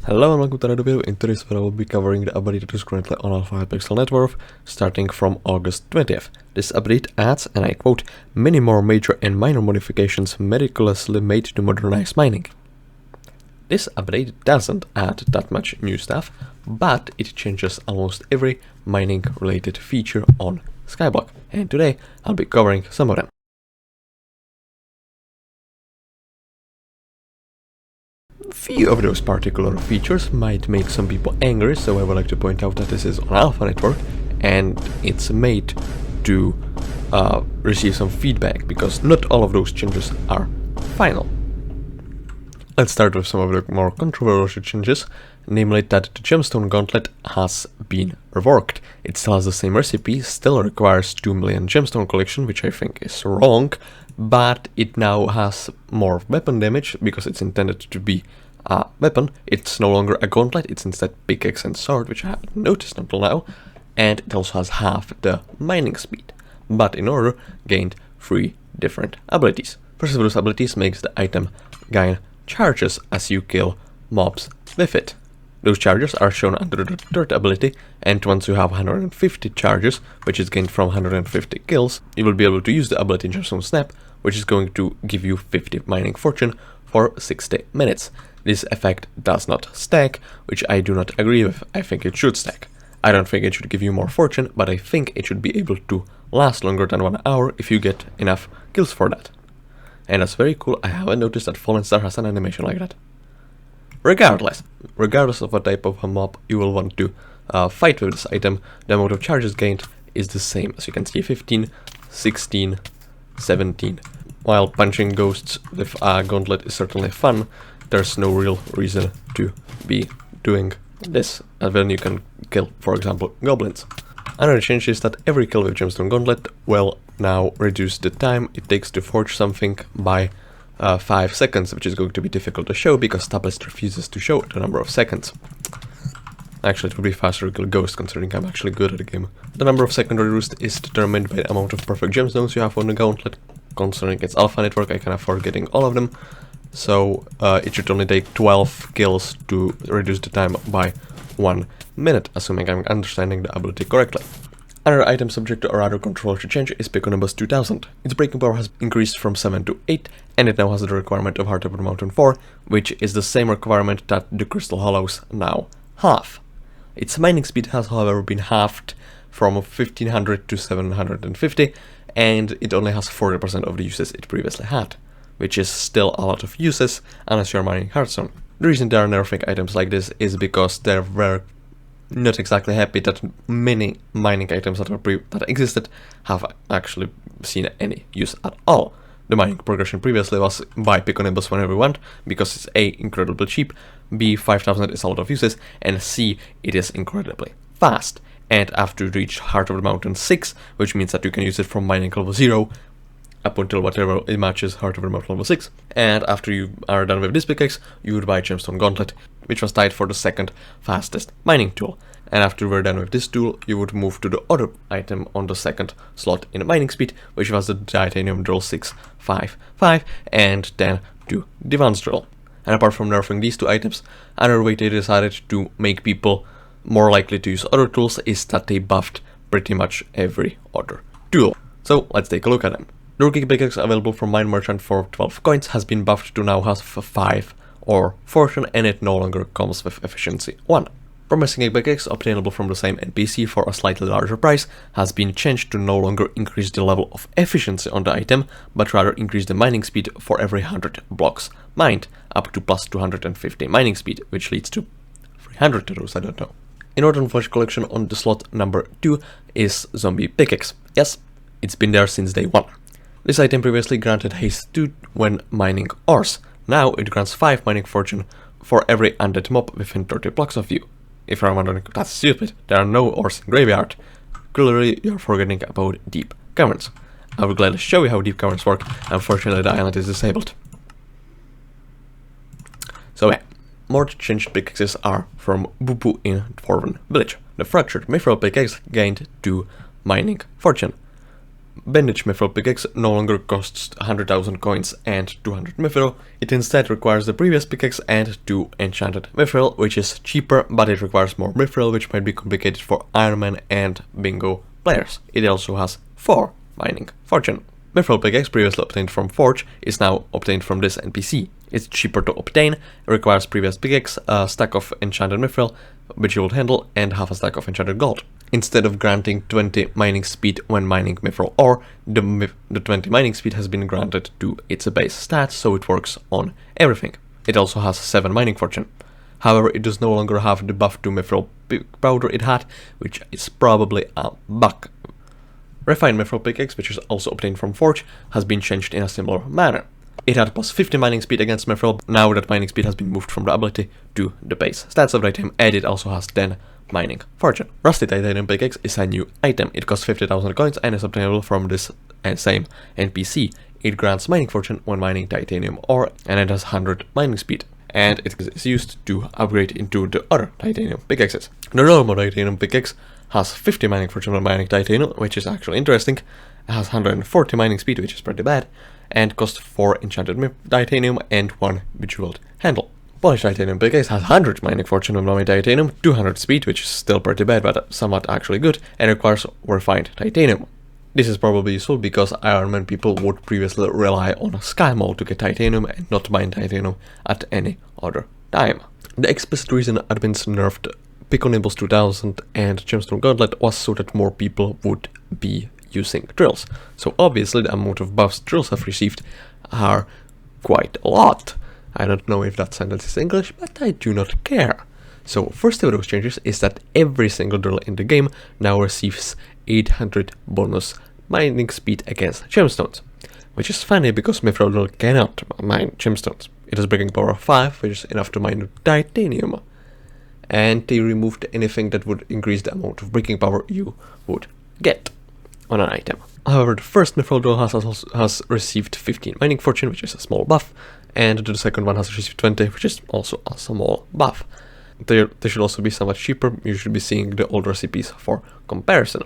Hello and welcome to another video. In today's video I will be covering the update that is currently on Alpha Hypixel network, starting from August 20th. This update adds, and I quote, many more major and minor modifications meticulously made to modernize mining. This update doesn't add that much new stuff, but it changes almost every mining related feature on SkyBlock, and today I'll be covering some of them. Few of those particular features might make some people angry, so I would like to point out that this is on Alpha network and it's made to receive some feedback, because not all of those changes are final. Let's start with some of the more controversial changes, namely that the Gemstone Gauntlet has been reworked. It still has the same recipe, still requires 2 million gemstone collection, which I think is wrong, but it now has more weapon damage because it's intended to be a weapon. It's no longer a gauntlet, it's instead pickaxe and sword, which I haven't noticed until now, and it also has half the mining speed, but in order gained 3 different abilities. First of those abilities makes the item gain charges as you kill mobs with it. Those charges are shown under the third ability, and once you have 150 charges, which is gained from 150 kills, you will be able to use the ability Gemstone Snap, which is going to give you 50 mining fortune for 60 minutes. This effect does not stack, which I do not agree with. I think it should stack. I don't think it should give you more fortune, but I think it should be able to last longer than 1 hour if you get enough kills for that. And that's very cool. I haven't noticed that Fallen Star has an animation like that. Regardless of what type of a mob you will want to fight with this item, the amount of charges gained is the same. As you can see, 15, 16, 17. While punching ghosts with a gauntlet is certainly fun, there's no real reason to be doing this, and then you can kill, for example, goblins. Another change is that every kill with Gemstone Gauntlet will now reduce the time it takes to forge something by 5 seconds, which is going to be difficult to show because Tablet refuses to show the number of seconds. Actually, it would be faster to kill ghosts, considering I'm actually good at the game. The number of seconds reduced is determined by the amount of perfect gemstones you have on the gauntlet. Considering it's Alpha network, I can afford getting all of them, so it should only take 12 kills to reduce the time by 1 minute, assuming I'm understanding the ability correctly. Another item subject to a rather controversial change is Pickonimbus 2000. Its breaking power has increased from 7 to 8, and it now has the requirement of Heart of the Mountain 4, which is the same requirement that the Crystal Hollows now have. Its mining speed has, however, been halved from 1500 to 750, and it only has 40% of the uses it previously had, which is still a lot of uses unless you're mining Hearthstone. The reason they are nerfing items like this is because they were not exactly happy that many mining items that existed have actually seen any use at all. The mining progression previously was buy Pickonimbus whenever you want, because it's A, incredibly cheap, B, 5000 is a lot of uses, and C, it is incredibly fast. And after you reach Heart of the Mountain 6, which means that you can use it from mining level 0 up until whatever it matches Heart of the Mountain level 6. And after you are done with this pickaxe, you would buy Gemstone Gauntlet, which was tied for the second fastest mining tool. And after you were done with this tool, you would move to the other item on the second slot in mining speed, which was the Titanium Drill 655, and then to Divan's Drill. And apart from nerfing these two items, another way they decided to make people more likely to use other tools is that they buffed pretty much every other tool. So let's take a look at them. The Rookie Pickaxe available from Mine Merchant for 12 coins has been buffed to now have 5 or fortune, and it no longer comes with efficiency 1. Promising a pickaxe obtainable from the same NPC for a slightly larger price has been changed to no longer increase the level of efficiency on the item, but rather increase the mining speed for every 100 blocks mined, up to plus 250 mining speed, which leads to 300 of those, I don't know. In Northern Flesh collection on the slot number 2 is Zombie Pickaxe. Yes, it's been there since day 1. This item previously granted haste 2 when mining ores. Now it grants 5 mining fortune for every undead mob within 30 blocks of you. If you're wondering, that's stupid, there are no ores in graveyard. Clearly you're forgetting about deep caverns. I will gladly show you how deep caverns work. Unfortunately the island is disabled. So yeah, more changed pickaxes are from Bubu in Dwarven village. The fractured mithril pickaxe gained 2 mining fortune. Bandage Mithril Pickaxe no longer costs 100,000 coins and 200 Mithril. It instead requires the previous pickaxe and 2 enchanted Mithril, which is cheaper, but it requires more Mithril, which might be complicated for Ironman and Bingo players. It also has 4 mining fortune. Mithril Pickaxe, previously obtained from Forge, is now obtained from this NPC. It's cheaper to obtain, requires previous pickaxe, a stack of enchanted Mithril, which you will handle, and half a stack of enchanted gold. Instead of granting 20 mining speed when mining Mithril ore, the 20 mining speed has been granted to its base stats, so it works on everything. It also has 7 mining fortune. However, it does no longer have the buff to Mithril powder it had, which is probably a bug. Refined Mithril Pickaxe, which is also obtained from Forge, has been changed in a similar manner. It had plus 50 mining speed against Mithril, now that mining speed has been moved from the ability to the base stats of the item, and it also has 10 mining fortune. Rusty Titanium Pickaxe is a new item. It costs 50,000 coins and is obtainable from this same NPC. It grants mining fortune when mining titanium ore, and it has 100 mining speed. And it is used to upgrade into the other titanium pickaxes. The normal titanium pickaxe has 50 mining fortune when mining titanium, which is actually interesting. It has 140 mining speed, which is pretty bad, and costs 4 enchanted titanium and 1 bejeweled handle. Polished titanium pickaxe has 100 mining fortune when mining titanium, 200 speed, which is still pretty bad but somewhat actually good, and requires refined titanium. This is probably useful because Ironman people would previously rely on Sky Mall to get titanium and not mine titanium at any other time. The explicit reason admins nerfed Pickonimbus 2000 and Gemstone Gauntlet was so that more people would be using drills. So obviously the amount of buffs drills have received are quite a lot. I don't know if that sentence is English, but I do not care. So first of those changes is that every single drill in the game now receives 800 bonus mining speed against gemstones, which is funny because Mithril drill cannot mine gemstones. It has breaking power of 5, which is enough to mine titanium, and they removed anything that would increase the amount of breaking power you would get on an item. However, the first Mithril drill has received 15 mining fortune, which is a small buff, and the second one has received 20, which is also a small buff. They should also be somewhat cheaper. You should be seeing the old recipes for comparison.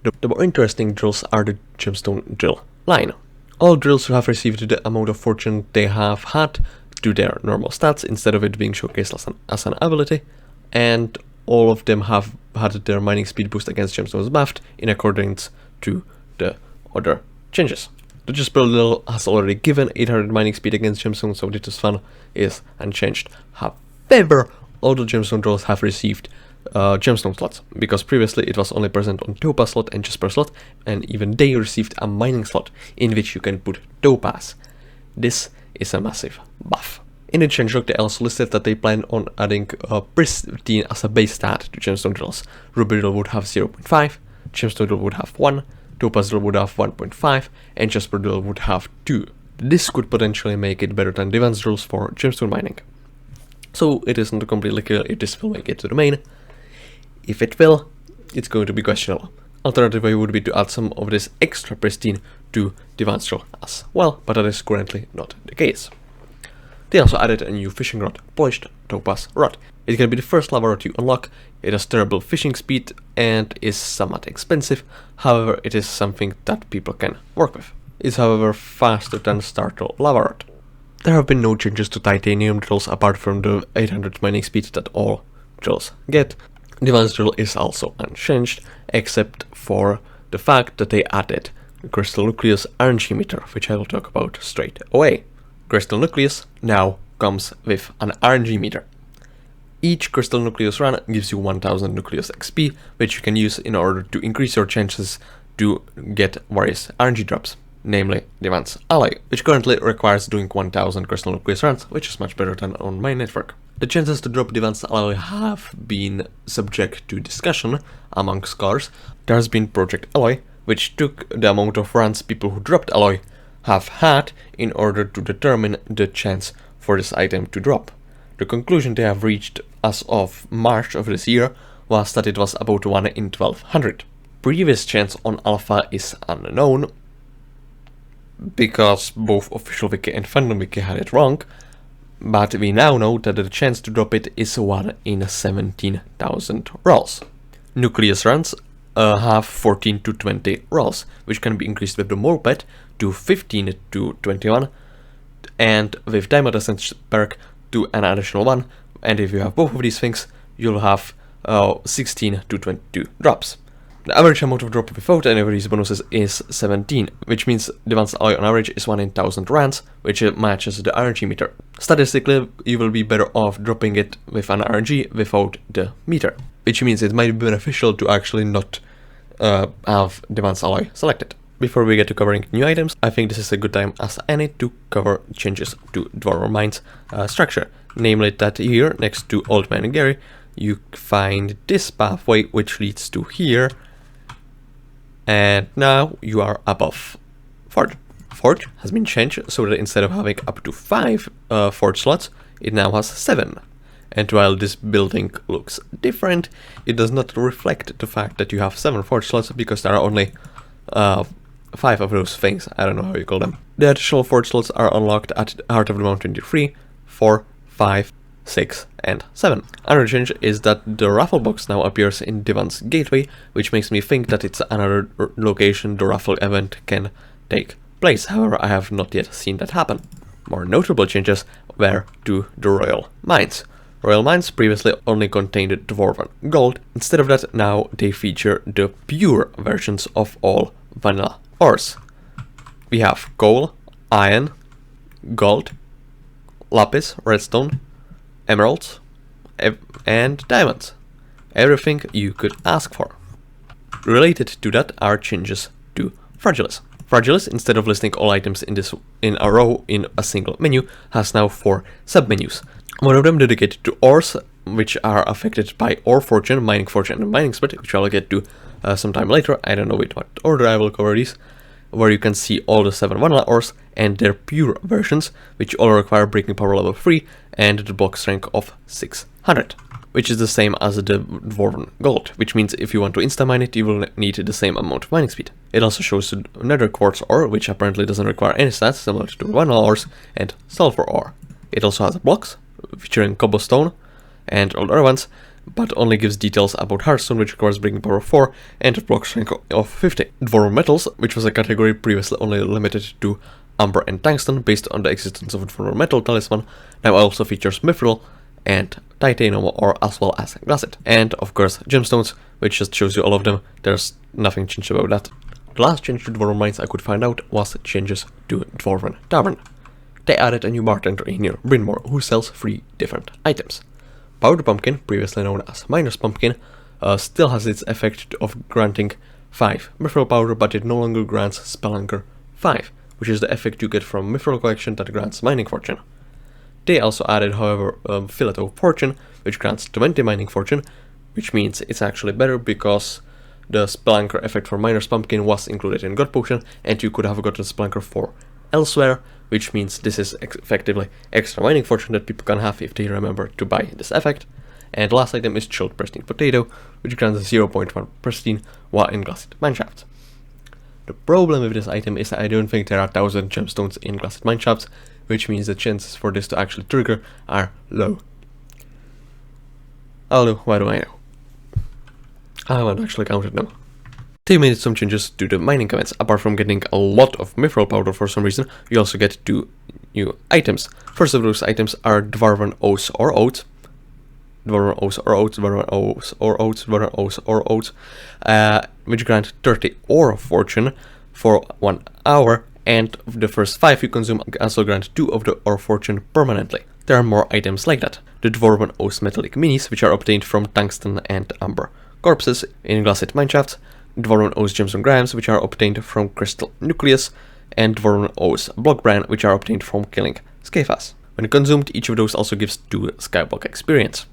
The more interesting drills are the Gemstone drill line. All drills have received the amount of fortune they have had to their normal stats instead of it being showcased as an ability, and all of them have had their mining speed boost against gemstones buffed in accordance to the other changes. The Jesper drill has already given 800 mining speed against gemstones, so this fun is unchanged. However, all the gemstone drills have received gemstone slots, because previously it was only present on topaz slot and Jesper slot, and even they received a mining slot in which you can put topaz. This is a massive buff. In the changelog, they also listed that they plan on adding pristine as a base stat to gemstone drills. Ruby drill would have 0.5, gemstone drill would have 1, topaz drill would have 1.5, and Jesper drill would have 2. This could potentially make it better than DaVinci drills for gemstone mining. So it isn't completely clear if this will make it to the main. If it will, it's going to be questionable. Alternative way would be to add some of this extra pristine to DaVinci drill as well, but that is currently not the case. They also added a new fishing rod, polished topaz rod. It can be the first lava rod you unlock. It has terrible fishing speed and is somewhat expensive, however it is something that people can work with. It's however faster than starter lava rod. There have been no changes to titanium drills apart from the 800 mining speed that all drills get. DaVinci drill is also unchanged, except for the fact that they added Crystal Nucleus RNG meter, which I will talk about straight away. Crystal Nucleus now comes with an RNG meter. Each Crystal Nucleus run gives you 1000 Nucleus XP, which you can use in order to increase your chances to get various RNG drops, namely DaVinci Alloy, which currently requires doing 1000 Crystal Nucleus runs, which is much better than on my network. The chances to drop DaVinci Alloy have been subject to discussion among scholars. There has been Project Alloy, which took the amount of runs people who dropped Alloy have had in order to determine the chance for this item to drop. The conclusion they have reached as of March of this year was that it was about 1 in 1200. Previous chance on Alpha is unknown, because both official wiki and fandom wiki had it wrong, but we now know that the chance to drop it is 1 in 17,000 rolls. Nucleus runs have 14 to 20 rolls, which can be increased with the moped to 15 to 21, and with Diamond Ascent perk to an additional 1, and if you have both of these things, you'll have 16 to 22 drops. The average amount of drop without any of these bonuses is 17, which means Advanced Alloy on average is 1 in 1000 rands, which matches the RNG meter. Statistically, you will be better off dropping it with an RNG without the meter, which means it might be beneficial to actually not have Advanced Alloy selected. Before we get to covering new items, I think this is a good time as any to cover changes to Dwarven Mine's structure. Namely that here, next to Old Man Gary, you find this pathway which leads to here, and now you are above Forge. Forge has been changed so that instead of having up to 5 Forge slots, it now has 7. And while this building looks different, it does not reflect the fact that you have 7 Forge slots because there are only 5 of those things. I don't know how you call them. The additional Forge slots are unlocked at Heart of the Mountain 3, 4, 5, 6, and 7. Another change is that the raffle box now appears in Divan's Gateway, which makes me think that it's another location the raffle event can take place. However, I have not yet seen that happen. More notable changes were to the Royal Mines. Royal Mines previously only contained Dwarven gold. Instead of that, now they feature the pure versions of all vanilla ores. We have coal, iron, gold, lapis, redstone, emeralds, and diamonds. Everything you could ask for. Related to that are changes to Fragilis. Fragilis, instead of listing all items in a row in a single menu, has now 4 submenus. One of them dedicated to ores, which are affected by Ore Fortune, Mining Fortune, and Mining Split, which I'll get to sometime later. I don't know with what order I will cover these, where you can see all the 7 vanilla ores and their pure versions, which all require breaking power level 3 and the block strength of 600, which is the same as the Dwarven gold, which means if you want to insta-mine it, you will need the same amount of mining speed. It also shows the Nether Quartz ore, which apparently doesn't require any stats, similar to the vanilla ores, and sulfur ore. It also has blocks, featuring cobblestone and all the other ones, but only gives details about Hearthstone, which requires breaking power 4 and a block strength of 50. Dwarven metals, which was a category previously only limited to Amber and Tungsten based on the existence of a Dwarven metal talisman, now also features Mithril and Titanium ore as well as Glassite. And of course Gemstones, which just shows you all of them. There's nothing changed about that. The last change to Dwarven Mines I could find out was changes to Dwarven Tavern. They added a new bartender in here, Brynmore, who sells 3 different items. Powder Pumpkin, previously known as Miner's Pumpkin, still has its effect of granting 5 Mithril Powder, but it no longer grants Spelunker 5, which is the effect you get from Mithril Collection that grants Mining Fortune. They also added, however, Fillet of Fortune, which grants 20 Mining Fortune, which means it's actually better because the Spelunker effect for Miner's Pumpkin was included in God Potion, and you could have gotten Spelunker 4 elsewhere, which means this is effectively extra mining fortune that people can have if they remember to buy this effect. And the last item is Chilled Pristine Potato, which grants 0.1 pristine while in Glassite Mineshaft. The problem with this item is that I don't think there are 1000 gemstones in Glassite Mineshafts, which means the chances for this to actually trigger are low. Although, why do I know? I haven't actually counted them. They made some changes to the mining events. Apart from getting a lot of Mithril Powder for some reason, you also get 2 new items. First of those items are Dwarven Oats or Oats. Dwarven Oats or Oats, Dwarven Oats or Oats, Dwarven Oats or Oats, which grant 30 Ore Fortune for 1 hour, and the first 5 you consume also grant 2 of the Ore Fortune permanently. There are more items like that. The Dwarven Oats Metallic Minis, which are obtained from Tungsten and Amber corpses in Glassite Mineshafts, Dwarven Oats Gemstone Grams, which are obtained from Crystal Nucleus, and Dwarven Oats Block Bran, which are obtained from killing Scaphas. When consumed, each of those also gives 2 SkyBlock experience,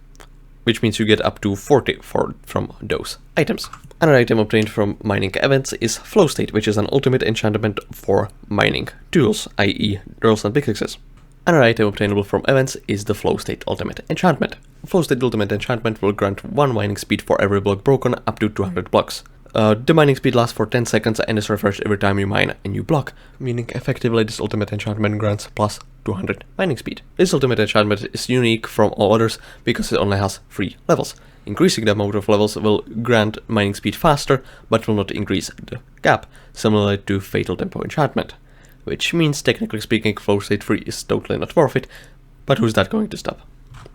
which means you get up to 40 from those items. Another item obtained from mining events is Flow State, which is an ultimate enchantment for mining tools, i.e. drills and pickaxes. Another item obtainable from events is the Flow State Ultimate Enchantment. Flow State Ultimate Enchantment will grant 1 mining speed for every block broken up to 200 blocks. The mining speed lasts for 10 seconds and is refreshed every time you mine a new block, meaning effectively this ultimate enchantment grants plus 200 mining speed. This ultimate enchantment is unique from all others because it only has 3 levels. Increasing the amount of levels will grant mining speed faster, but will not increase the gap, similarly to Fatal Tempo enchantment. Which means, technically speaking, Flow State 3 is totally not worth it, but who's that going to stop?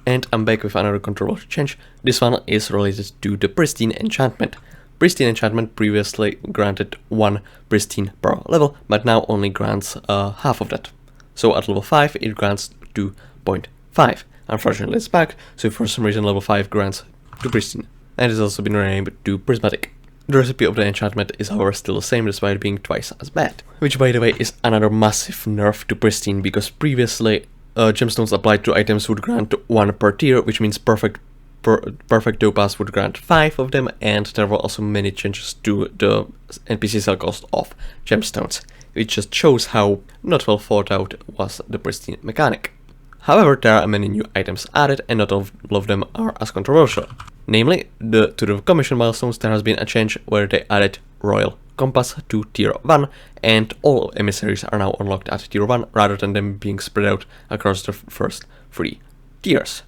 And I'm back with another controversial change. This one is related to the Pristine enchantment. Pristine enchantment previously granted 1 Pristine per level, but now only grants half of that. So at level 5 it grants 2.5. Unfortunately it's back, so for some reason level 5 grants 2 Pristine, and it's also been renamed to Prismatic. The recipe of the enchantment is however still the same despite being twice as bad. Which by the way is another massive nerf to Pristine, because previously gemstones applied to items would grant 1 per tier, which means perfect topaz would grant 5 of them, and there were also many changes to the NPC cell cost of gemstones, which just shows how not well thought out was the Pristine mechanic. However, there are many new items added, and not all of them are as controversial. Namely, to the commission milestones there has been a change where they added Royal Compass to tier 1, and all emissaries are now unlocked at tier 1 rather than them being spread out across the first 3 tiers.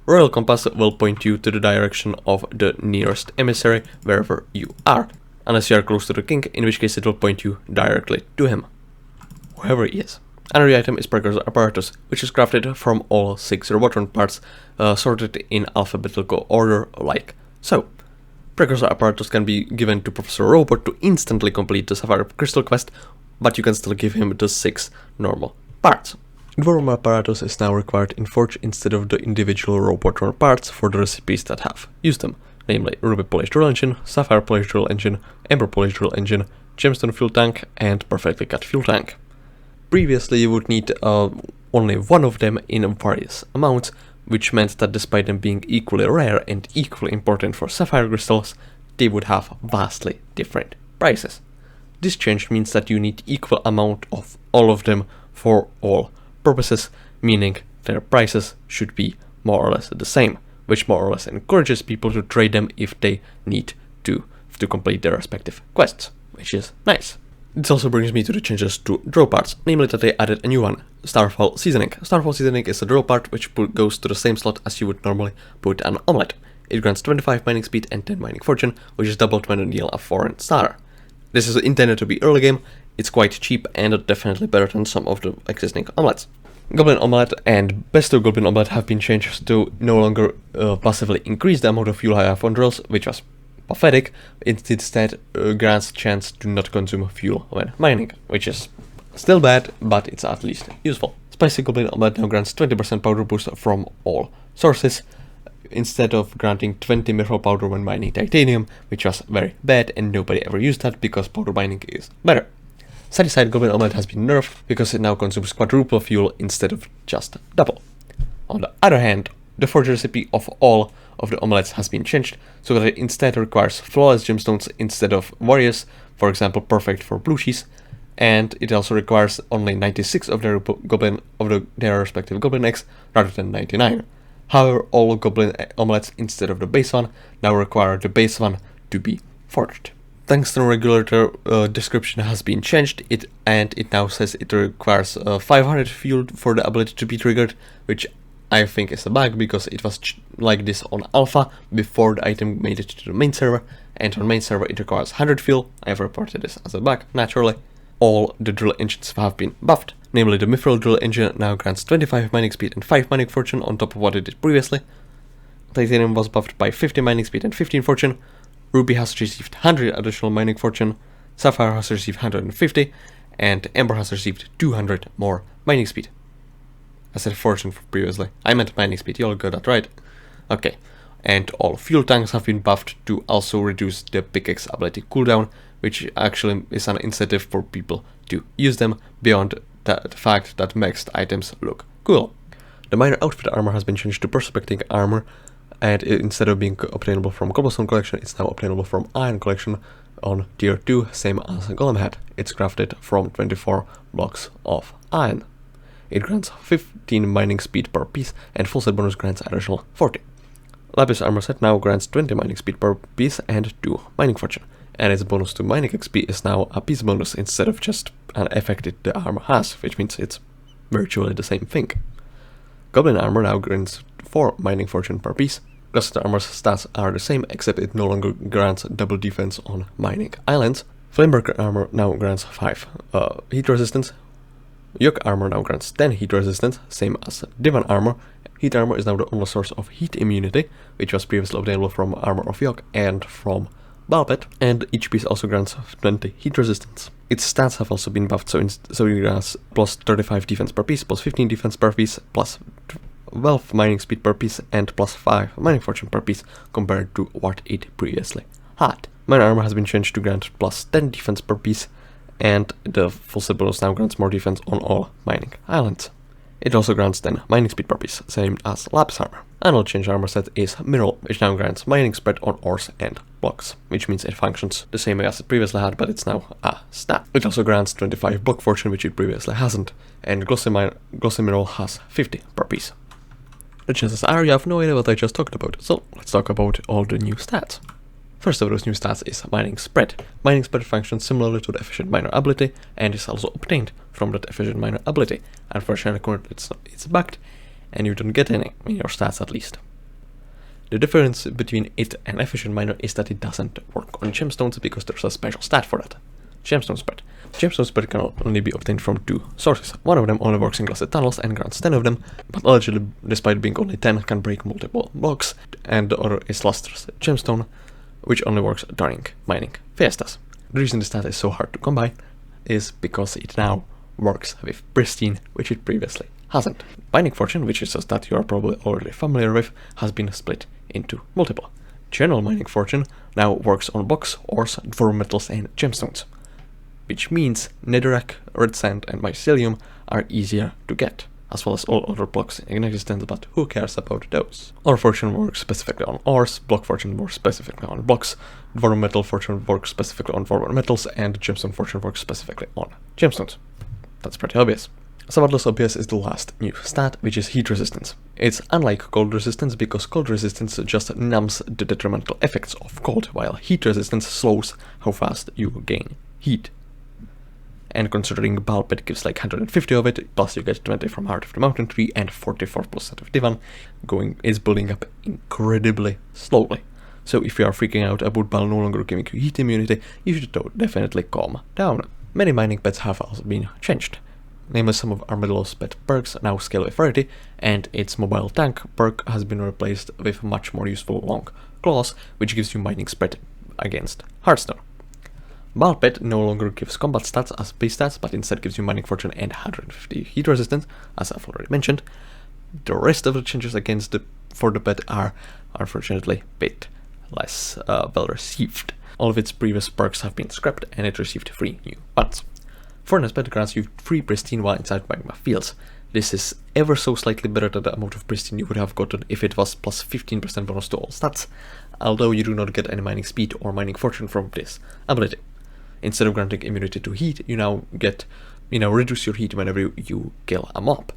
Royal Compass will point you to the direction of the nearest emissary wherever you are, unless you are close to the king, in which case it will point you directly to him, wherever he is. Another item is Precursor Apparatus, which is crafted from all 6 Reworking parts, sorted in alphabetical order like so. Precursor Apparatus can be given to Professor Robot to instantly complete the Sapphire Crystal quest, but you can still give him the 6 normal parts. Dwarven Apparatus is now required in Forge instead of the individual Robotron parts for the recipes that have used them, namely Ruby Polished Drill Engine, Sapphire Polished Drill Engine, Ember Polished Drill Engine, Gemstone Fuel Tank, and Perfectly Cut Fuel Tank. Previously you would need only one of them in various amounts, which meant that despite them being equally rare and equally important for sapphire crystals, they would have vastly different prices. This change means that you need equal amount of all of them for all purposes, meaning their prices should be more or less the same, which more or less encourages people to trade them if they need to complete their respective quests, which is nice. This also brings me to the changes to draw parts, namely that they added a new one, Starfall Seasoning. Starfall Seasoning is a draw part which goes to the same slot as you would normally put an omelette. It grants 25 mining speed and 10 mining fortune, which is doubled when you deal a foreign starter. This is intended to be early game, it's quite cheap and definitely better than some of the existing omelettes. Goblin Omelette and Besto Goblin Omelette have been changed to no longer passively increase the amount of fuel I have on drills, which was pathetic. It instead grants chance to not consume fuel when mining, which is still bad, but it's at least useful. Spicy Goblin Omelette now grants 20% powder boost from all sources, instead of granting 20 mithril powder when mining titanium, which was very bad and nobody ever used that because powder mining is better. Satisfied Goblin Omelette has been nerfed because it now consumes quadruple fuel instead of just double. On the other hand, the forge recipe of all of the omelettes has been changed so that it instead requires flawless gemstones instead of warriors, for example perfect for blue cheese, and it also requires only 96 of their their respective goblin eggs rather than 99. However, all goblin omelettes instead of the base one now require the base one to be forged. Tungsten regulator description has been changed, and it now says it requires 500 fuel for the ability to be triggered, which I think is a bug because it was like this on alpha before the item made it to the main server, and on main server it requires 100 fuel. I have reported this as a bug, naturally. All the drill engines have been buffed, namely the Mithril drill engine now grants 25 mining speed and 5 mining fortune on top of what it did previously. Titanium was buffed by 50 mining speed and 15 fortune. Ruby has received 100 additional mining fortune, Sapphire has received 150, and Ember has received 200 more mining speed. I said fortune previously, I meant mining speed, you all got that right. Okay, and all fuel tanks have been buffed to also reduce the pickaxe ability cooldown, which actually is an incentive for people to use them beyond the fact that maxed items look cool. The minor outfit armor has been changed to prospecting armor, and instead of being obtainable from Cobblestone collection, it's now obtainable from Iron collection on tier 2, same as Golem Head. It's crafted from 24 blocks of iron. It grants 15 mining speed per piece, and full set bonus grants additional 40. Lapis armor set now grants 20 mining speed per piece and 2 mining fortune. and its bonus to mining XP is now a piece bonus instead of just an effect the armor has, which means it's virtually the same thing. Goblin armor now grants 4 mining fortune per piece. Rest of the armor's stats are the same, except it no longer grants double defense on mining islands. Flameworker armor now grants 5 heat resistance. Yoke armor now grants 10 heat resistance, same as Divan armor. Heat armor is now the only source of heat immunity, which was previously obtainable from Armor of Yoke and from Balpet, and each piece also grants 20 heat resistance. Its stats have also been buffed, so it grants plus 35 defense per piece, plus 15 defense per piece, plus 12 mining speed per piece, and plus 5 mining fortune per piece, compared to what it previously had. Mine armor has been changed to grant plus 10 defense per piece, and the full set bonus now grants more defense on all mining islands. It also grants 10 mining speed per piece, same as Lapis armor. Another change armor set is Mineral, which now grants mining spread on ores and blocks, which means it functions the same way as it previously had, but it's now a stat. It also grants 25 block fortune, which it previously hasn't, and Glossy Mineral has 50 per piece. The chances are you have no idea what I just talked about, so let's talk about all the new stats. First of those new stats is Mining Spread. Mining Spread functions similarly to the Efficient Miner ability and is also obtained from that Efficient Miner ability. Unfortunately, currently it's bugged and you don't get any in your stats at least. The difference between it and Efficient Miner is that it doesn't work on gemstones because there's a special stat for that. Gemstone Spread. Gemstone Spread can only be obtained from 2 sources. One of them only works in glassed tunnels and grants 10 of them, but allegedly, despite being only 10, can break multiple blocks, and the other is Lustrous Gemstone, which only works during mining fiestas. The reason this stat is so hard to combine is because it now works with Pristine, which it previously hasn't. Mining Fortune, which is a stat you are probably already familiar with, has been split into multiple. General Mining Fortune now works on blocks, ores, dwarven metals and gemstones, which means netherrack, red sand and mycelium are easier to get, as well as all other blocks in existence, but who cares about those? Ore Fortune works specifically on ores, Block Fortune works specifically on blocks, Dwarven Metal Fortune works specifically on dwarven metals, and Gemstone Fortune works specifically on gemstones. That's pretty obvious. Somewhat less obvious is the last new stat, which is Heat Resistance. It's unlike Cold Resistance because Cold Resistance just numbs the detrimental effects of cold, while Heat Resistance slows how fast you gain heat. And considering Balpet gives like 150 of it, plus you get 20 from Heart of the Mountain Tree and 44% of Divan, is building up incredibly slowly. So if you are freaking out about Bal no longer giving you heat immunity, you should definitely calm down. Many mining pets have also been changed. Namely, some of Armadillo's pet perks now scale with rarity, and its Mobile Tank perk has been replaced with much more useful Long Claws, which gives you mining spread against Hearthstone. Balpet no longer gives combat stats as base stats, but instead gives you mining fortune and 150 heat resistance, as I've already mentioned. The rest of the changes for the pet are unfortunately a bit less well received. All of its previous perks have been scrapped, and it received 3 new ones. Furnace pet grants you 3 pristine while inside magma fields. This is ever so slightly better than the amount of pristine you would have gotten if it was plus 15% bonus to all stats, although you do not get any mining speed or mining fortune from this ability. Instead of granting immunity to heat, you now get, reduce your heat whenever you kill a mob.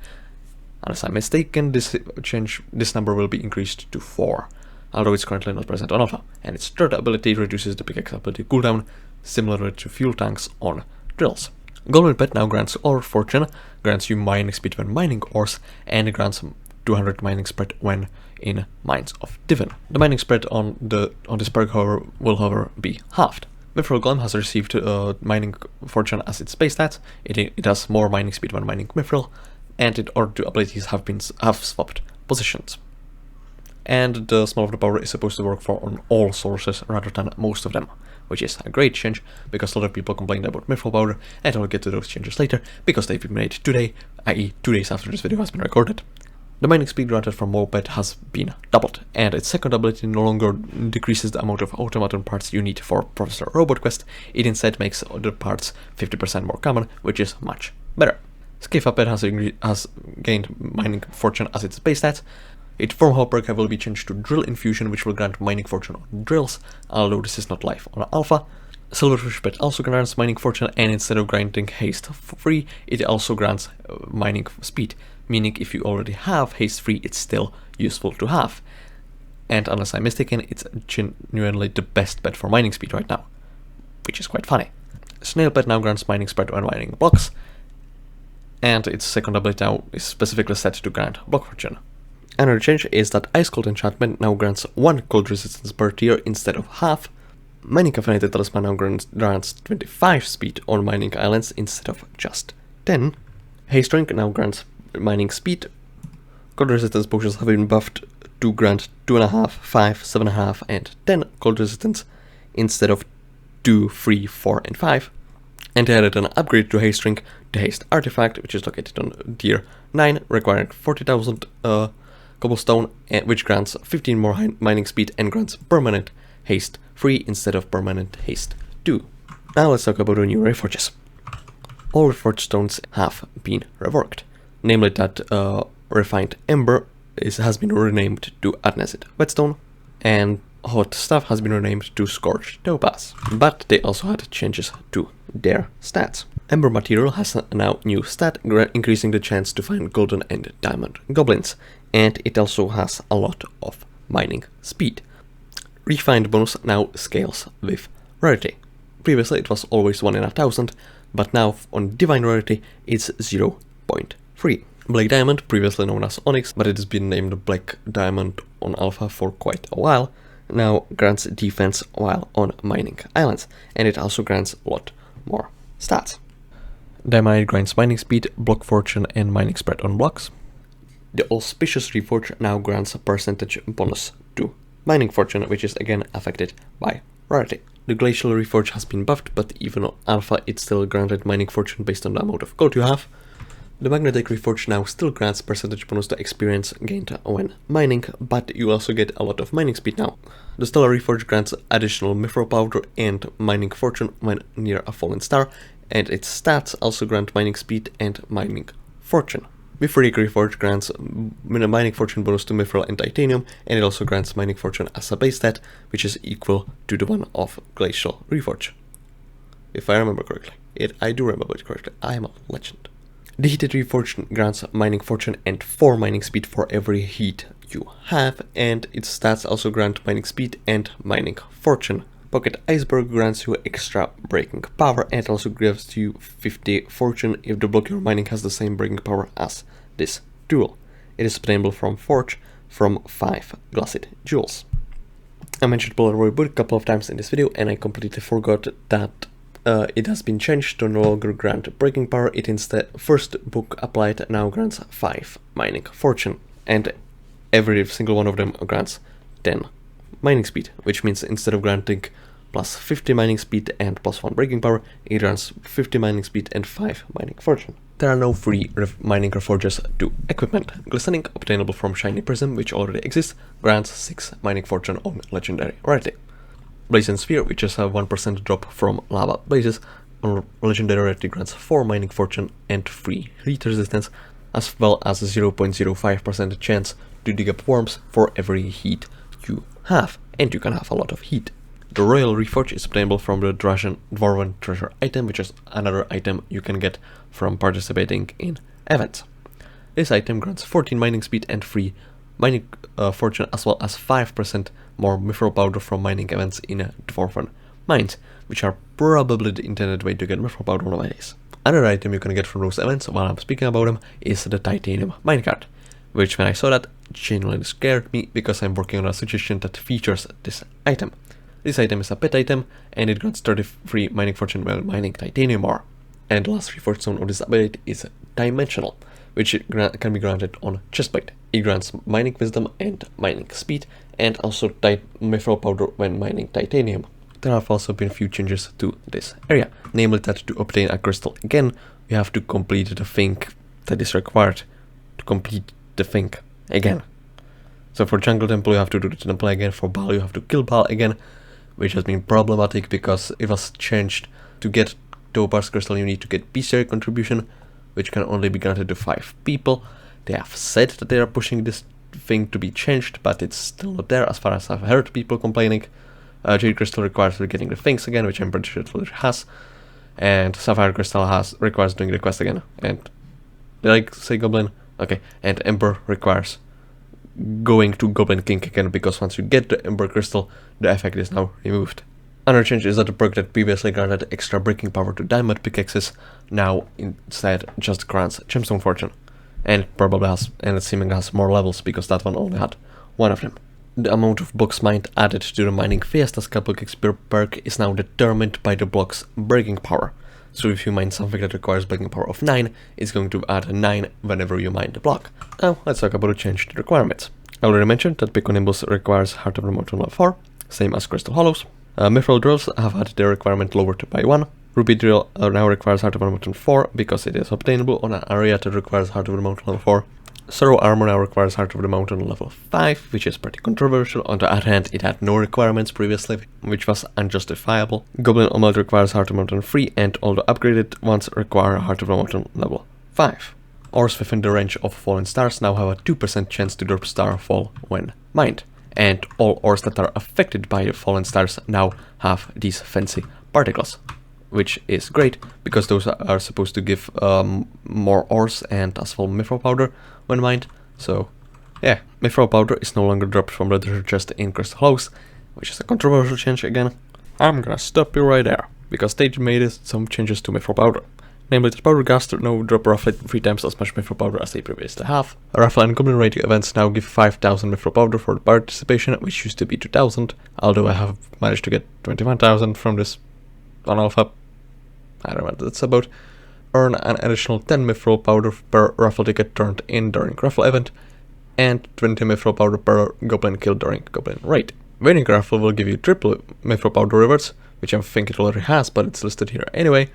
Unless I'm mistaken, this number will be increased to 4, although it's currently not present on alpha. And its third ability reduces the pickaxe ability cooldown, similar to fuel tanks on drills. Golden Pet now grants Ore Fortune, grants you mining speed when mining ores, and grants 200 mining spread when in Mines of Divan. The mining spread on this perk, however, will be halved. Mithril Golem has received Mining Fortune as its base stat. It has more mining speed when mining Mithril, and its other 2 abilities have swapped positions. And the Smell of the Power is supposed to work on all sources rather than most of them, which is a great change because a lot of people complained about Mithril Powder, and I'll get to those changes later because they've been made today, i.e. 2 days after this video has been recorded. The mining speed granted from Moped has been doubled, and its second ability no longer decreases the amount of automaton parts you need for Professor Robot Quest. It instead makes the parts 50% more common, which is much better. Skifa Pet has gained Mining Fortune as its base stat. Its Formhole perk will be changed to Drill Infusion, which will grant Mining Fortune on drills, although this is not live on Alpha. Silverfish Pet also grants Mining Fortune, and instead of granting Haste free, it also grants Mining Speed, meaning if you already have Haste free, it's still useful to have. And unless I'm mistaken, it's genuinely the best pet for mining speed right now. which is quite funny. Snailpet now grants mining spread when mining blocks, and its second ability now is specifically set to grant block fortune. Another change is that Ice Cold enchantment now grants 1 cold resistance per tier instead of half. Mining Caffeinated Talisman now grants 25 speed on mining islands instead of just 10. Haste Ring now grants mining speed. Cold resistance potions have been buffed to grant 2.5, 5, 7.5 and 10 cold resistance instead of 2, 3, 4 and 5. And they added an upgrade to Haste Ring, the Haste Artifact, which is located on tier 9, requiring 40,000 cobblestone, which grants 15 more mining speed and grants permanent haste 3 instead of permanent haste 2. Now let's talk about the new Reforges. All Reforge Stones have been reworked, namely that Refined Ember has been renamed to Adnacid Whetstone, and Hot Stuff has been renamed to Scorched Topaz, but they also had changes to their stats. Ember Material has a now new stat, increasing the chance to find golden and diamond goblins, and it also has a lot of mining speed. Refined bonus now scales with rarity. Previously it was always 1 in 1,000, but now on Divine Rarity it's 0.3. Black Diamond, previously known as Onyx, but it has been named Black Diamond on Alpha for quite a while, now grants defense while on mining islands, and it also grants a lot more stats. Diamond grants mining speed, block fortune and mining spread on blocks. The Auspicious Reforge now grants a percentage bonus to mining fortune, which is again affected by rarity. The Glacial Reforge has been buffed, but even on Alpha it's still granted mining fortune based on the amount of gold you have. The Magnetic Reforge now still grants percentage bonus to experience gained when mining, but you also get a lot of mining speed now. The Stellar Reforge grants additional mithril powder and mining fortune when near a fallen star, and its stats also grant mining speed and mining fortune. Mithrilic Reforge grants mining fortune bonus to mithril and titanium, and it also grants mining fortune as a base stat, which is equal to the one of Glacial Reforge. If I remember correctly. I do remember it correctly. I am a legend. The Heated Reforge grants mining fortune and 4 mining speed for every heat you have, and its stats also grant mining speed and mining fortune. Pocket Iceberg grants you extra breaking power and also gives you 50 fortune if the block you're mining has the same breaking power as this jewel. It is obtainable from Forge from 5 Glassite jewels. I mentioned Polaroid Boot a couple of times in this video, and I completely forgot that it has been changed to no longer grant breaking power. It instead, first book applied now grants 5 mining fortune, and every single one of them grants 10 mining speed, which means instead of granting plus 50 mining speed and plus 1 breaking power, it grants 50 mining speed and 5 mining fortune. There are no free mining reforges to equipment. Glistening, obtainable from Shiny Prism, which already exists, grants 6 mining fortune on legendary rarity. Blazing Sphere, which is a 1% drop from lava blazes, on legendary rarity grants 4 mining fortune and 3 heat resistance, as well as a 0.05% chance to dig up worms for every heat you have, and you can have a lot of heat. The Royal Reforge is obtainable from the Dwarven treasure item, which is another item you can get from participating in events. This item grants 14 mining speed and 3 mining fortune, as well as 5% more mithril powder from mining events in Dwarven mines, which are probably the intended way to get mithril powder nowadays. Another item you can get from those events, while I'm speaking about them, is the titanium minecart, which when I saw that genuinely scared me because I'm working on a suggestion that features this item. This item is a pet item, and it grants 33 mining fortune while mining titanium ore. And the last Reforge Stone of this ability is Dimensional, which can be granted on Chestplate. It grants mining wisdom and mining speed, and also mithril powder when mining titanium. There have also been a few changes to this area, namely that to obtain a crystal again, you have to complete the thing that is required to complete the thing again. So for Jungle Temple you have to do the temple again, for Baal you have to kill Baal again, which has been problematic because it was changed. To get Topaz Crystal you need to get bestiary contribution, which can only be granted to 5 people. They have said that they are pushing this thing to be changed, but it's still not there as far as I've heard people complaining. Jade Crystal requires getting the things again, which I'm pretty sure it has, and Sapphire Crystal requires doing the quest again. And did I say Goblin? Okay, and Ember requires going to Goblin King again, because once you get the Ember Crystal, the effect is now removed. Another change is that the perk that previously granted extra breaking power to diamond pickaxes now instead just grants gemstone fortune, and it seemingly has more levels because that one only had one of them. The amount of blocks mined added to the mining Fiesta SkyBlock XP perk is now determined by the block's breaking power. So if you mine something that requires breaking power of 9, it's going to add 9 whenever you mine the block. Now let's talk about a change to the requirements. I already mentioned that Pickonimbus requires Heart of the Mountain level 4, same as Crystal Hollows. Mithril drills have had their requirement lowered by 1. Ruby drill now requires Heart of the Mountain 4 because it is obtainable on an area that requires Heart of the Mountain level 4. Sorrow Armour now requires Heart of the Mountain level 5, which is pretty controversial. On the other hand, it had no requirements previously, which was unjustifiable. Goblin Omelette requires Heart of the Mountain 3, and all the upgraded ones require Heart of the Mountain level 5. Ores within the range of fallen stars now have a 2% chance to drop starfall when mined. And all ores that are affected by the fallen stars now have these fancy particles, which is great because those are supposed to give more ores and asphalt mithril powder when mined. So yeah, mithril powder is no longer dropped from the treasure chest in Crystal Hollows, which is a controversial change again. I'm gonna stop you right there because they made some changes to mithril powder. Namely, the powder ghast now drop roughly 3 times as much mithril powder as they previously have. Raffle and Goblin Radio events now give 5000 mithril powder for the participation, which used to be 2000, although I have managed to get 21,000 from this on alpha. I don't know what that's about. Earn an additional 10 mithril powder per raffle ticket turned in during raffle event, and 20 mithril powder per goblin kill during goblin raid. Winning raffle will give you triple mithril powder rewards, which I think it already has, but it's listed here anyway.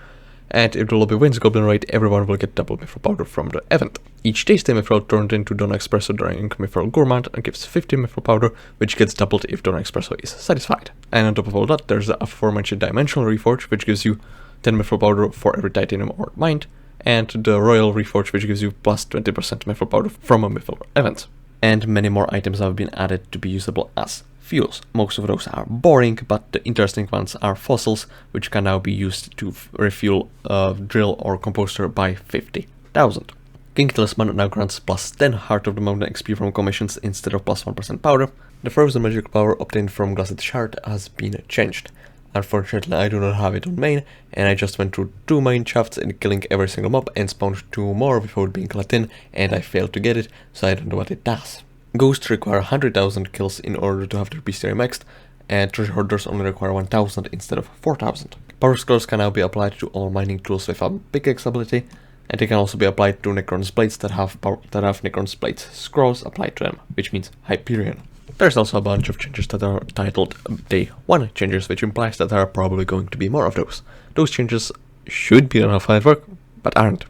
And if the lobby wins goblin raid, everyone will get double mithril powder from the event. Each tasty mithril turned into Donna Espresso during mithril gourmand and gives 50 mithril powder, which gets doubled if Donna Espresso is satisfied. And on top of all that, there's the aforementioned Dimensional Reforge, which gives you 10 mithril powder for every titanium ore mined, and the Royal Reforge, which gives you plus 20% mithril powder from a mithril event. And many more items have been added to be usable as fuels. Most of those are boring, but the interesting ones are fossils, which can now be used to refuel a drill or composter by 50,000. King Talisman now grants plus 10 Heart of the Mountain XP from commissions instead of plus 1% powder. The frozen magic power obtained from Glassed Shard has been changed. Unfortunately, I do not have it on main, and I just went through 2 mine shafts in killing every single mob and spawned 2 more without being let in, and I failed to get it, so I don't know what it does. Ghosts require 100,000 kills in order to have their bestiary maxed, and treasure hoarders only require 1,000 instead of 4,000. Power scrolls can now be applied to all mining tools with a pickaxe ability, and they can also be applied to Necron's blades that have Necron's blades scrolls applied to them, which means Hyperion. There's also a bunch of changes that are titled Day 1 changes, which implies that there are probably going to be more of those. Those changes should be on Alpha Network, but aren't.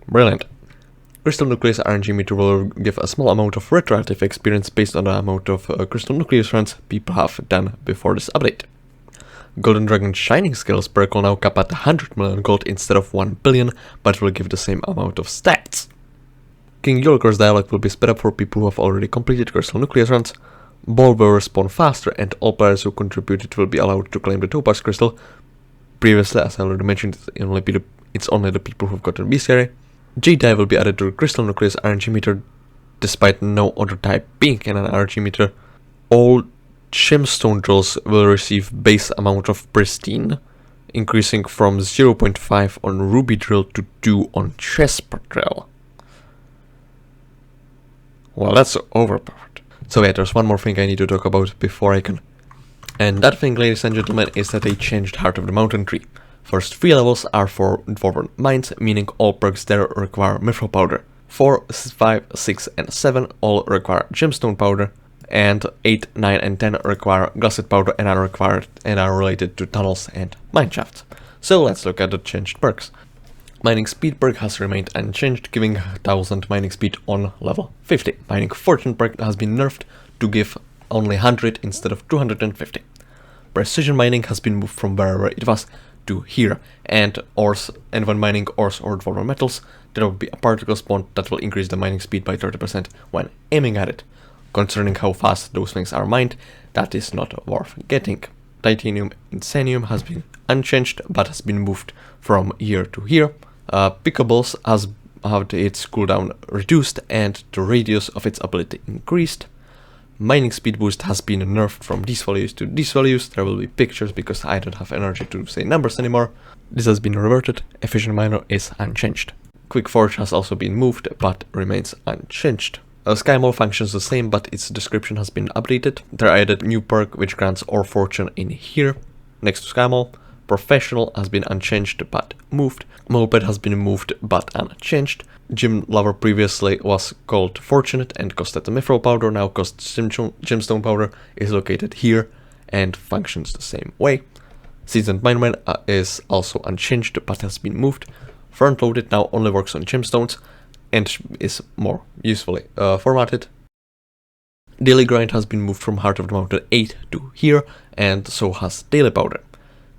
Brilliant. Crystal Nucleus RNG meter will give a small amount of retroactive experience based on the amount of Crystal Nucleus runs people have done before this update. Golden Dragon Shining Skills perk will now cap at 100 million gold instead of 1 billion, but will give the same amount of stats. King Yulkor's dialogue will be sped up for people who have already completed Crystal Nucleus runs. Ball will respawn faster, and all players who contributed will be allowed to claim the Topaz Crystal. Previously, as I already mentioned, it's only the people who've gotten bestiary. J-Die will be added to the Crystal Nucleus RNG meter, despite no other type being in an RNG meter. All Gemstone drills will receive base amount of Pristine, increasing from 0.5 on Ruby drill to 2 on Chestnut drill. Well, that's overpowered. So yeah, there's one more thing I need to talk about before I can. And that thing, ladies and gentlemen, is that they changed Heart of the Mountain tree. First 3 levels are for Dwarven mines, meaning all perks there require mithril powder. 4, 5, 6 and 7 all require gemstone powder, and 8, 9 and 10 require gusset powder and are related to tunnels and mine shafts. So let's look at the changed perks. Mining speed perk has remained unchanged, giving 1000 mining speed on level 50. Mining fortune perk has been nerfed to give only 100 instead of 250. Precision mining has been moved from wherever it was to here, and when mining ores or dwarven metals, there will be a particle spawn that will increase the mining speed by 30% when aiming at it. Concerning how fast those things are mined, that is not worth getting. Titanium Insanium has been unchanged, but has been moved from here to here. Pickables has had its cooldown reduced and the radius of its ability increased. Mining speed boost has been nerfed from these values to these values. There will be pictures because I don't have energy to say numbers anymore. This has been reverted. Efficient miner is unchanged. Quick Forge has also been moved but remains unchanged. SkyBlock functions the same, but its description has been updated. They added new perk which grants Ore Fortune in here next to SkyBlock. Professional has been unchanged but moved. Moped has been moved but unchanged. Gym Lover previously was called Fortunate and costed the Mithril Powder, now costs Gemstone Powder, is located here and functions the same way. Seasoned Mineman is also unchanged but has been moved. Front Loaded now only works on gemstones and is more usefully formatted. Daily Grind has been moved from Heart of the Mountain 8 to here, and so has Daily Powder.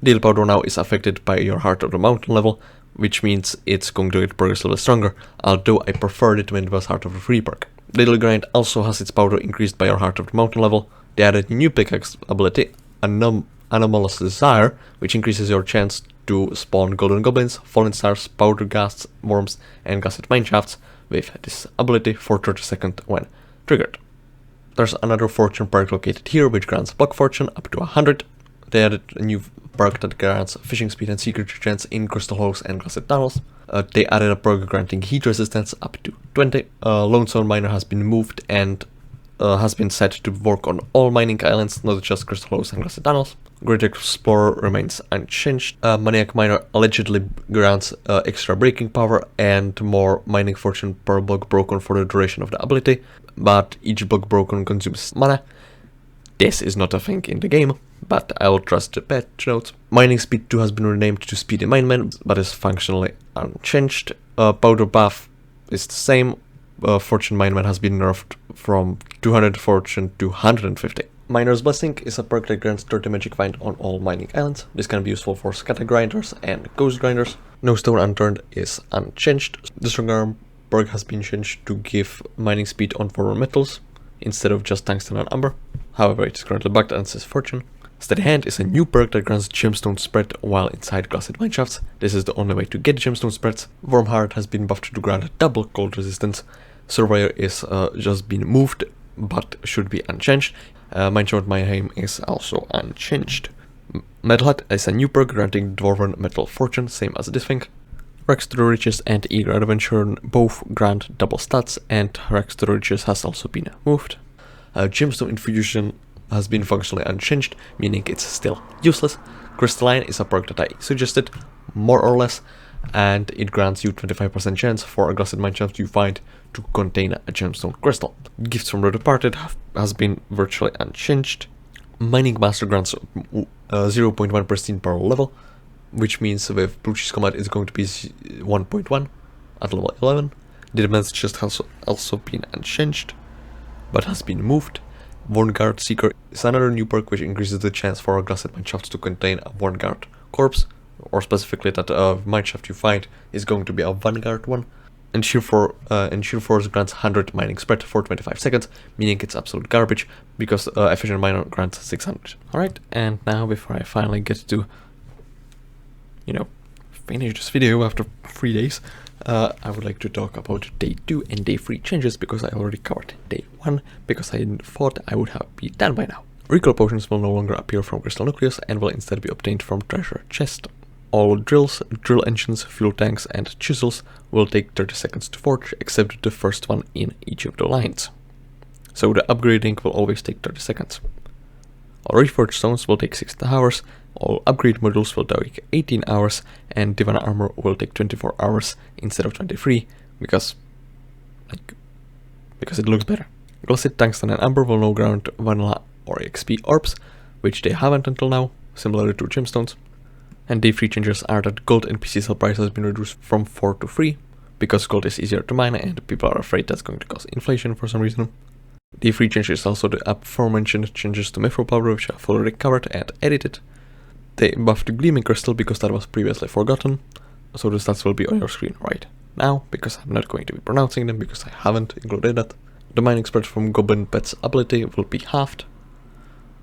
Daily Powder now is affected by your Heart of the Mountain level, which means it's going to get progressively stronger, although I preferred it when it was Heart of the Free perk. Daily Grind also has its powder increased by your Heart of the Mountain level. They added a new pickaxe ability, Anomalous Desire, which increases your chance to spawn golden goblins, fallen stars, powder ghasts, worms, and gusset mineshafts with this ability for 30 seconds when triggered. There's another fortune perk located here, which grants Block Fortune up to 100. They added a new perk that grants fishing speed and secret chance in crystal holes and gusset tunnels. They added a perk granting heat resistance up to 20. Lone Stone Miner has been moved and has been set to work on all mining islands, not just crystal holes and gusset tunnels. Great Explorer remains unchanged. Maniac Miner allegedly grants extra breaking power and more mining fortune per block broken for the duration of the ability, but each block broken consumes mana. This is not a thing in the game, but I will trust the patch notes. Mining Speed 2 has been renamed to Speedy Mineman, but is functionally unchanged. Powder buff is the same. Fortune Mineman has been nerfed from 200 fortune to 150. Miner's Blessing is a perk that grants 30 magic find on all mining islands. This can be useful for scatter grinders and ghost grinders. No Stone Unturned is unchanged. The Strong Arm perk has been changed to give mining speed on 4 metals instead of just tungsten and amber. However, it is currently bugged and says Fortune. Steady Hand is a new perk that grants gemstone spread while inside gusset mineshafts. This is the only way to get gemstone spreads. Warm Heart has been buffed to grant double cold resistance. Surveyor is just been moved but should be unchanged. Mineshort Mayhem is also unchanged. Metal Hut is a new perk granting Dwarven Metal Fortune, same as this thing. Rex to the Riches and Eager Adventure both grant double stats, and Rex to the Riches has also been moved. Gemstone Infusion has been functionally unchanged, meaning it's still useless. Crystalline is a perk that I suggested, more or less, and it grants you 25% chance for a gusset mineshaft you find to contain a gemstone crystal. Gifts from the Departed has been virtually unchanged. Mining Master grants 0.1% per level, which means with Blue Cheese Combat it's going to be 1.1 at level 11. The Defense Chest has also been unchanged, but has been moved. Vanguard Seeker is another new perk which increases the chance for a gusset mineshaft to contain a Vanguard corpse, or specifically that a mineshaft you find is going to be a Vanguard one. And Sheer Force grants 100 mining spread for 25 seconds, meaning it's absolute garbage, because Efficient Miner grants 600. Alright, and now before I finally get to, finish this video after 3 days, I would like to talk about day 2 and day 3 changes, because I already covered day 1, because I thought I would have been done by now. Recall potions will no longer appear from Crystal Nucleus and will instead be obtained from Treasure Chest. All drills, drill engines, fuel tanks and chisels will take 30 seconds to forge, except the first one in each of the lines. So the upgrading will always take 30 seconds. All Reforge Stones will take 60 hours, all upgrade modules will take 18 hours, and Divine Armor will take 24 hours instead of 23, because it looks better. Gusset, Tungsten and Amber will now grant Vanilla or XP orbs, which they haven't until now, similar to gemstones. And day 3 changes are that gold and PC sell price has been reduced from 4 to 3, because gold is easier to mine and people are afraid that's going to cause inflation for some reason. Day 3 changes also the aforementioned changes to Mithril Powder, which I've already covered and edited. They buffed the Gleaming Crystal because that was previously forgotten, so the stats will be on your screen right now, because I'm not going to be pronouncing them because I haven't included that. The mining spread from Goblin Pet's ability will be halved,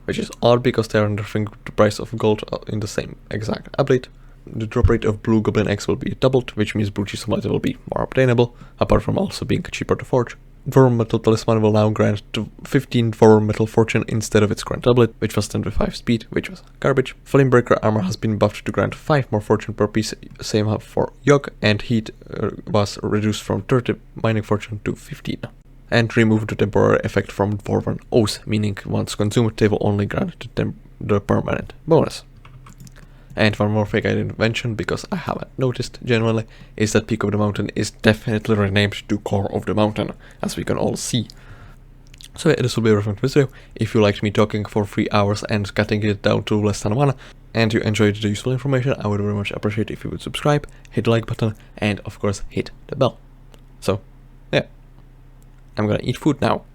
which is odd because they are nerfing the price of gold in the same exact ability. The drop rate of blue goblin eggs will be doubled, which means blue cheese supply will be more obtainable, apart from also being cheaper to forge. Dwarven Metal Talisman will now grant 15 Dwarven Metal Fortune instead of its current doublet, which was 10 to 5 speed, which was garbage. Flamebreaker armor has been buffed to grant 5 more fortune per piece, same for Yogg, and heat was reduced from 30 mining fortune to 15. And removed the temporary effect from Dwarven Oath, meaning once consumed they will only grant the permanent bonus. And one more thing I didn't mention, because I haven't noticed generally, is that Peak of the Mountain is definitely renamed to Core of the Mountain, as we can all see. So yeah, this will be everything from this video. If you liked me talking for 3 hours and cutting it down to less than 1, and you enjoyed the useful information, I would very much appreciate if you would subscribe, hit the like button, and of course hit the bell. So, yeah. I'm gonna eat food now.